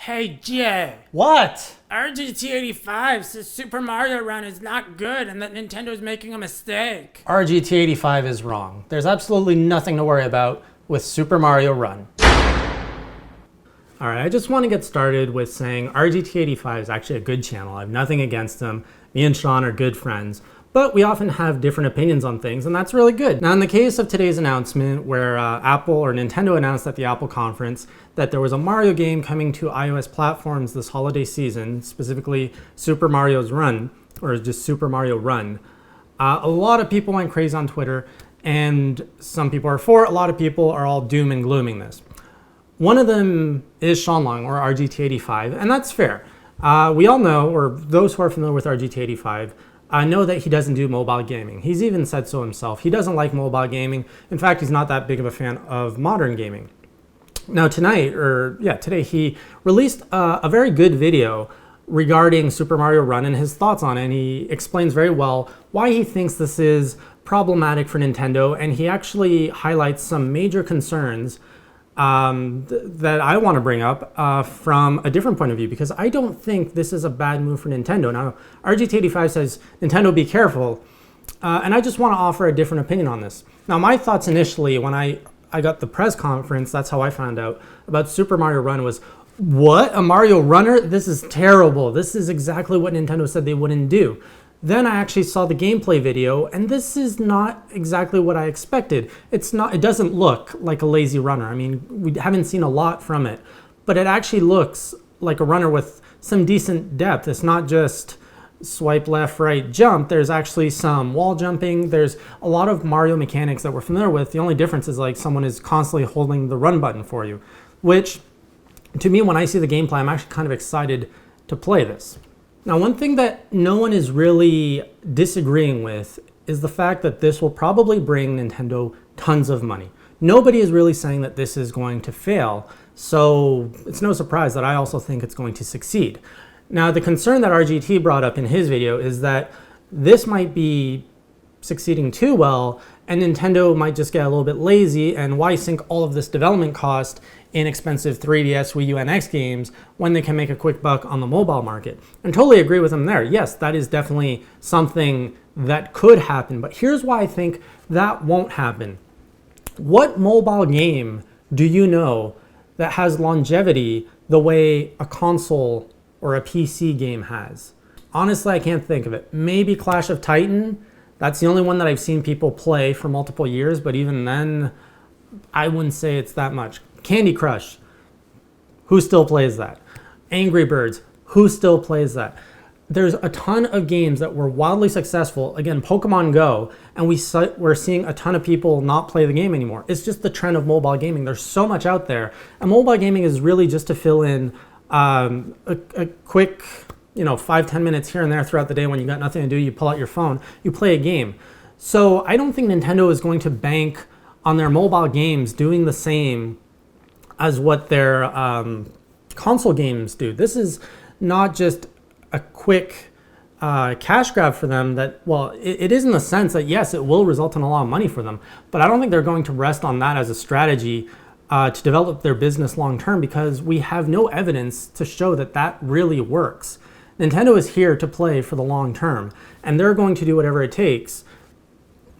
Hey Jay, What? RGT85 says Super Mario Run is not good and that Nintendo is making a mistake. RGT85 is wrong. There's absolutely nothing to worry about with Super Mario Run. Alright, I just want to get started with saying RGT85 is actually a good channel. I have nothing against them. Me and Sean are good friends. But we often have different opinions on things, and that's really good. Now, in the case of today's announcement, where Apple or Nintendo announced at the Apple conference that there was a Mario game coming to iOS platforms this holiday season, specifically Super Mario's Run, or just Super Mario Run, a lot of people went crazy on Twitter, and some people are for it, a lot of people are all doom and glooming this. One of them is Sean Long, or RGT85, and that's fair. We all know, or those who are familiar with RGT85, know that he doesn't do mobile gaming. He's even said so himself. He doesn't like mobile gaming. In fact, he's not that big of a fan of modern gaming. Now today he released a very good video regarding Super Mario Run and his thoughts on it. And he explains very well why he thinks this is problematic for Nintendo, and he actually highlights some major concerns that I want to bring up from a different point of view, because I don't think this is a bad move for Nintendo. Now, RGT85 says, Nintendo, be careful. And I just want to offer a different opinion on this. Now, my thoughts initially, when I got the press conference, that's how I found out about Super Mario Run, was, what? A Mario Runner? This is terrible. This is exactly what Nintendo said they wouldn't do. Then I actually saw the gameplay video, and this is not exactly what I expected. It doesn't look like a lazy runner. I mean, we haven't seen a lot from it, but it actually looks like a runner with some decent depth. It's not just swipe left, right, jump. There's actually some wall jumping. There's a lot of Mario mechanics that we're familiar with. The only difference is like someone is constantly holding the run button for you, which to me, when I see the gameplay, I'm actually kind of excited to play this. Now, one thing that no one is really disagreeing with is the fact that this will probably bring Nintendo tons of money. Nobody is really saying that this is going to fail, so it's no surprise that I also think it's going to succeed. Now, the concern that RGT brought up in his video is that this might be succeeding too well, and Nintendo might just get a little bit lazy, and why sink all of this development cost in expensive 3DS, Wii U, NX games when they can make a quick buck on the mobile market. And totally agree with him there. Yes, that is definitely something that could happen, but here's why I think that won't happen. What mobile game do you know that has longevity the way a console or a PC game has? Honestly, I can't think of it. Maybe Clash of Titan. That's the only one that I've seen people play for multiple years, but even then, I wouldn't say it's that much. Candy Crush, who still plays that? Angry Birds, who still plays that? There's a ton of games that were wildly successful. Again, Pokemon Go, and we're seeing a ton of people not play the game anymore. It's just the trend of mobile gaming. There's so much out there, and mobile gaming is really just to fill in a quick 5-10 minutes here and there throughout the day when you got nothing to do. You pull out your phone, you play a game. So I don't think Nintendo is going to bank on their mobile games doing the same as what their console games do. This is not just a quick cash grab for them. That, well, it is in the sense that yes, it will result in a lot of money for them, but I don't think they're going to rest on that as a strategy to develop their business long term, because we have no evidence to show that that really works. Nintendo is here to play for the long term, and they're going to do whatever it takes,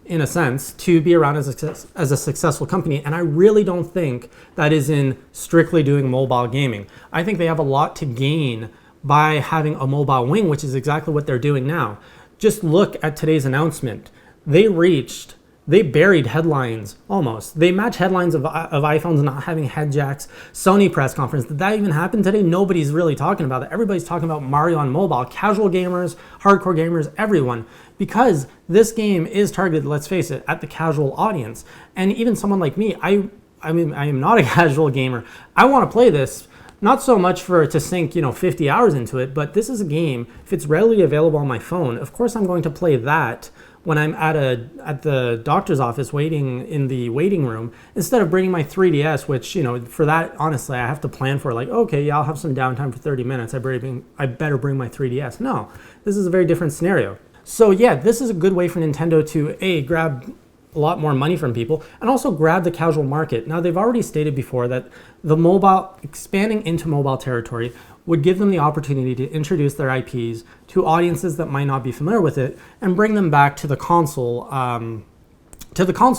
in a sense, to be around as a successful company. And I really don't think that is in strictly doing mobile gaming. I think they have a lot to gain by having a mobile wing, which is exactly what they're doing now. Just look at today's announcement. They buried headlines almost. They match headlines of iPhones not having head jacks. Sony press conference. Did that even happen today? Nobody's really talking about it. Everybody's talking about Mario on mobile. Casual gamers, hardcore gamers, everyone. Because this game is targeted, let's face it, at the casual audience. And even someone like me, I am not a casual gamer. I want to play this, not so much to sink 50 hours into it, but this is a game, if it's readily available on my phone, of course I'm going to play that when I'm at the doctor's office waiting in the waiting room, instead of bringing my 3DS, which, for that, honestly, I have to plan for, like, okay, yeah, I'll have some downtime for 30 minutes. I better bring my 3DS. No, this is a very different scenario. So yeah, this is a good way for Nintendo to grab a lot more money from people and also grab the casual market. Now, they've already stated before that the expanding into mobile territory would give them the opportunity to introduce their IPs to audiences that might not be familiar with it and bring them back to the console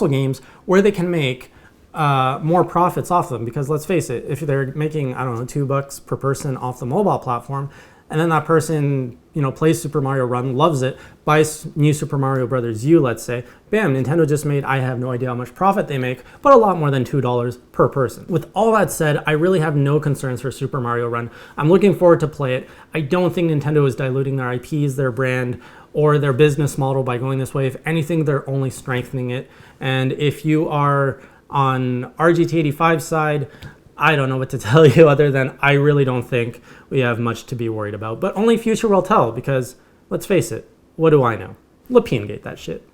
games where they can make more profits off them. Because let's face it, if they're making, I don't know, $2 per person off the mobile platform, and then that person, plays Super Mario Run, loves it, buys New Super Mario Brothers U, let's say, bam, Nintendo just made, I have no idea how much profit they make, but a lot more than $2 per person. With all that said, I really have no concerns for Super Mario Run. I'm looking forward to play it. I don't think Nintendo is diluting their IPs, their brand, or their business model by going this way. If anything, they're only strengthening it. And if you are on RGT85's side, I don't know what to tell you other than I really don't think we have much to be worried about. But only future will tell, because let's face it, what do I know? LEPINEGATE that shit.